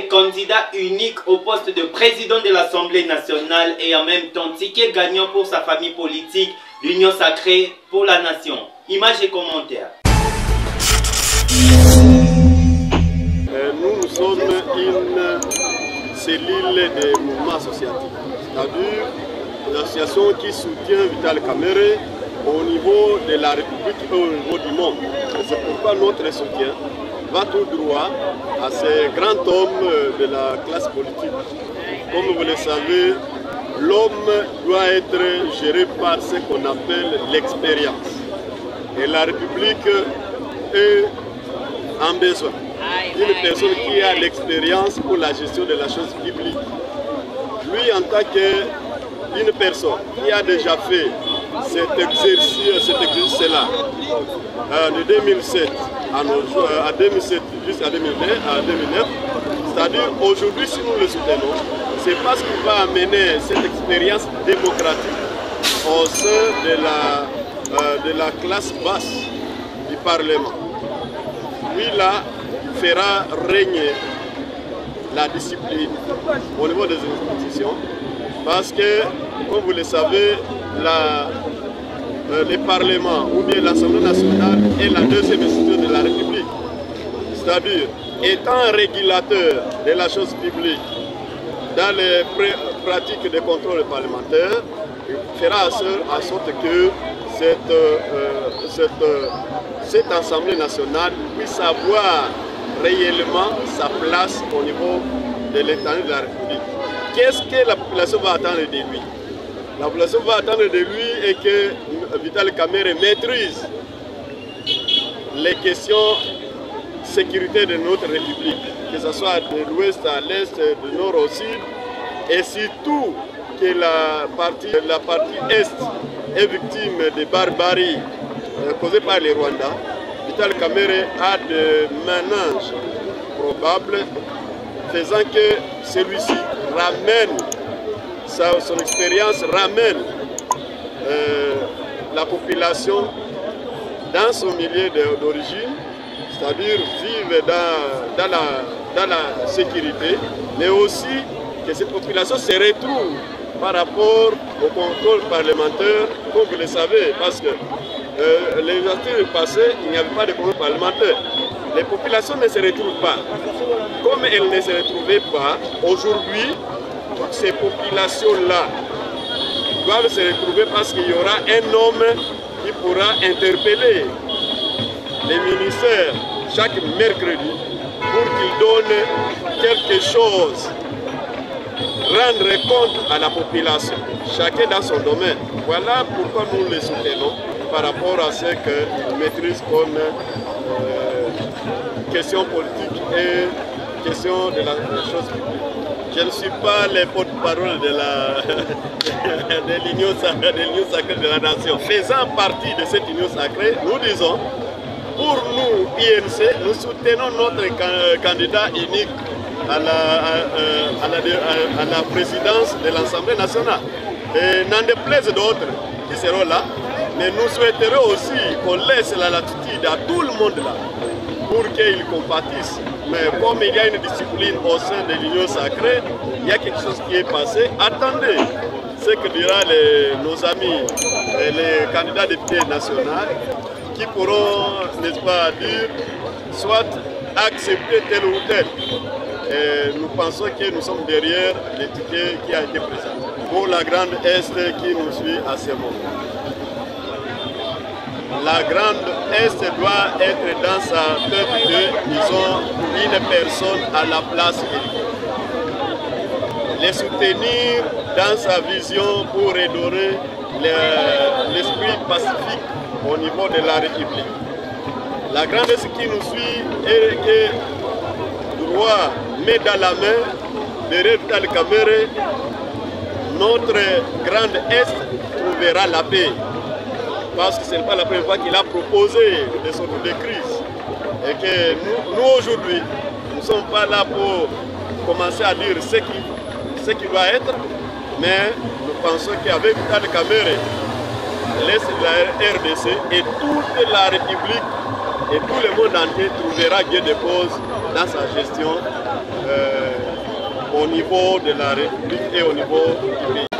est candidat unique au poste de président de l'Assemblée nationale et en même temps ticket gagnant pour sa famille politique, l'Union sacrée pour la nation. Images et commentaires. Nous sommes une cellule de mouvement associatif, c'est-à-dire une association qui soutient Vital Kamerhe au niveau de la République et au niveau du monde. C'est pourquoi notre soutien va tout droit à ces grands hommes de la classe politique. Comme vous le savez, l'homme doit être géré par ce qu'on appelle l'expérience. Et la République est en besoin d'une personne qui a l'expérience pour la gestion de la chose publique. Lui, en tant qu'une personne qui a déjà fait cet exercice-là, de 2007 à 2007 jusqu'à 2009, c'est-à-dire aujourd'hui, si nous le soutenons, c'est parce qu'il va amener cette expérience démocratique au sein de la classe basse du Parlement. Lui, là, fera régner la discipline au niveau des institutions, parce que, comme vous le savez, le Parlement ou bien l'Assemblée nationale est la deuxième institution de la République. C'est-à-dire, étant un régulateur de la chose publique dans les pratiques de contrôle parlementaire, il fera en sorte que cette Assemblée nationale puisse avoir réellement sa place au niveau de l'étendue de la République. Qu'est-ce que la population va attendre de lui? La population va attendre de lui et que Vital Kamerhe maîtrise les questions de sécurité de notre République, que ce soit de l'ouest à l'est, du nord au sud, et surtout que la partie est est victime de barbarie causée par les Rwandais. Vital Kamerhe a des ménages probables faisant que celui-ci ramène son expérience, ramène la population dans son milieu d'origine, c'est-à-dire vivre dans la sécurité, mais aussi que cette population se retrouve par rapport au contrôle parlementaire, comme vous le savez, parce que les législatures passées, il n'y avait pas de contrôle parlementaire. Les populations ne se retrouvent pas. Comme elles ne se retrouvaient pas, aujourd'hui, toutes ces populations-là doivent se retrouver parce qu'il y aura un homme qui pourra interpeller les ministères chaque mercredi pour qu'ils donnent quelque chose, rendre compte à la population, chacun dans son domaine. Voilà pourquoi nous les soutenons par rapport à ce qu'ils maîtrisent comme question politique et question de la chose publique. Je ne suis pas le porte-parole de l'Union sacrée de la nation. Faisant partie de cette Union sacrée, nous disons, pour nous, INC, nous soutenons notre candidat unique à la présidence de l'Assemblée nationale. Et n'en déplaise d'autres qui seront là, mais nous souhaiterons aussi qu'on laisse la latitude à tout le monde là, pour qu'ils compatissent. Mais comme il y a une discipline au sein de l'Union sacrée, il y a quelque chose qui est passé. Attendez ce que diront nos amis, les candidats députés nationaux, qui pourront, n'est-ce pas, dire, soit accepter tel ou tel. Et nous pensons que nous sommes derrière l'étiquette qui a été présenté. Pour la Grande Est qui nous suit à ce moment. La Grande Est doit être dans sa tête disons, une personne à la place. Les soutenir dans sa vision pour redorer l'esprit pacifique au niveau de la République. La Grande Est qui nous suit et que doit mettre dans la main de Vital Kamerhe, notre Grande Est trouvera la paix. Parce que ce n'est pas la première fois qu'il a proposé des sortes de crise. Et que nous aujourd'hui, nous ne sommes pas là pour commencer à dire ce qui doit être, mais nous pensons qu'avec Vital Kamerhe, la RDC et toute la République et tout le monde entier trouvera gain de cause dans sa gestion au niveau de la République et au niveau du pays.